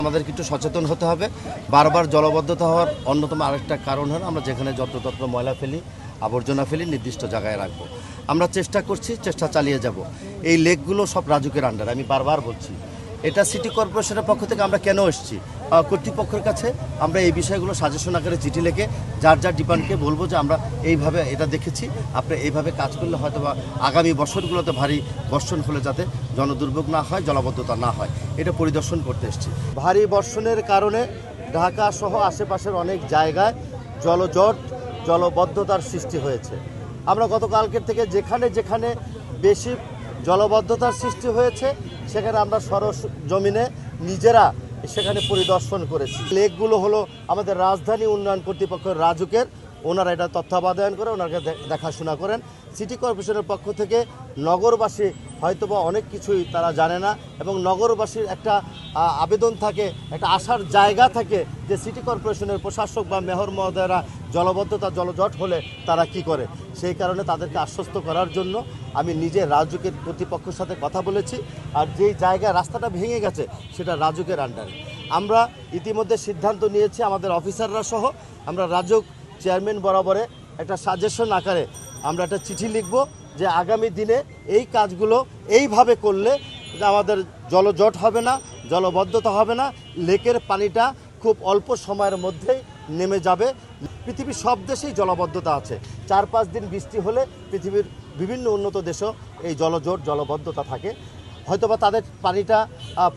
আমাদেরকে একটু সচেতন হতে হবে। বারবার জলবদ্ধতা হওয়ার অন্যতম আরেকটা কারণ হলো আমরা যেখানে যত্রতত্র ময়লা ফেলি, আবর্জনা ফেলি, নির্দিষ্ট জায়গায় রাখবো। আমরা চেষ্টা করছি, চেষ্টা চালিয়ে যাব। এই লেকগুলো সব রাজুকের আন্ডারে, আমি বারবার বলছি। এটা সিটি কর্পোরেশনের পক্ষ থেকে আমরা কেন এসেছি, কর্তৃপক্ষের কাছে আমরা এই বিষয়গুলো সাজেশন আকারে চিঠি লিখে যার যার ডিপার্টমেন্টকে বলবো যে আমরা এইভাবে এটা দেখেছি, আপনি এইভাবে কাজ করলে হয়তো বা আগামী বছরগুলোতে ভারী বর্ষণ হলে যাতে জনদুর্ভোগ না হয়, জলাবদ্ধতা না হয়, এটা পরিদর্শন করতে এসেছি। ভারী বর্ষণের কারণে ঢাকা সহ আশেপাশের অনেক জায়গায় জলজট, জলবদ্ধতার সৃষ্টি হয়েছে। আমরা গতকালকের থেকে যেখানে যেখানে বেশি জলবদ্ধতার সৃষ্টি হয়েছে সেখানে আমরা সরজমিনে নিজেরা সেখানে পরিদর্শন করেছি। লেকগুলো হলো আমাদের রাজধানী উন্নয়ন কর্তৃপক্ষের রাজুকের, ওনারা এটা তত্ত্বাবধান করে, ওনাকে দেখাশোনা করেন। সিটি কর্পোরেশনের পক্ষ থেকে নগরবাসী হয়তোবা অনেক কিছুই তারা জানে না, এবং নগরবাসীর একটা আবেদন থাকে, একটা আসার জায়গা থাকে যে সিটি কর্পোরেশনের প্রশাসক বা মেয়র মহোদয়রা জলবদ্ধতা, জলজট হলে তারা কি করে। সেই কারণে তাদেরকে আশ্বস্ত করার জন্য আমি নিজে রাজুকের কর্তৃপক্ষের সাথে কথা বলেছি। আর যেই জায়গায় রাস্তাটা ভেঙে গেছে সেটা রাজুকের আন্ডারে। আমরা ইতিমধ্যে সিদ্ধান্ত নিয়েছি, আমাদের অফিসাররা সহ আমরা রাজুক চেয়ারম্যান বরাবরে একটা সাজেশন আকারে আমরা একটা চিঠি লিখব যে আগামী দিনে এই কাজগুলো এইভাবে করলে আমাদের জলজট হবে না, জলবদ্ধতা হবে না, লেকের পানিটা খুব অল্প সময়ের মধ্যেই নেমে যাবে। পৃথিবীর সব দেশেই জলবদ্ধতা আছে। 4-5 দিন বৃষ্টি হলে পৃথিবীর বিভিন্ন উন্নত দেশেও এই জলজট, জলবদ্ধতা থাকে। হয়তোবা তাদের পানিটা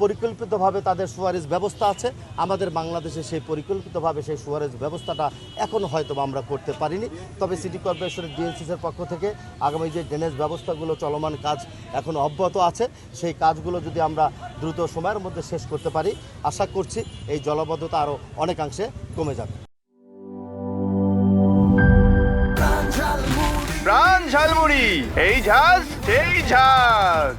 পরিকল্পিতভাবে তাদের সুয়ারেজ ব্যবস্থা আছে, আমাদের বাংলাদেশে সেই পরিকল্পিতভাবে সেই সুয়ারেজ ব্যবস্থাটা এখনও হয়তো আমরা করতে পারিনি। তবে সিটি কর্পোরেশনের ডিএনসিসির পক্ষ থেকে আগামী যে ড্রেনেজ ব্যবস্থাগুলো চলমান কাজ এখনও অব্যাহত আছে, সেই কাজগুলো যদি আমরা দ্রুত সময়ের মধ্যে শেষ করতে পারি, আশা করছি এই জলবদ্ধতা আরও অনেকাংশে কমে যাবে। প্রাণ ঝালমুড়ি, এই ঝাঁজ সেই ঝাঁজ।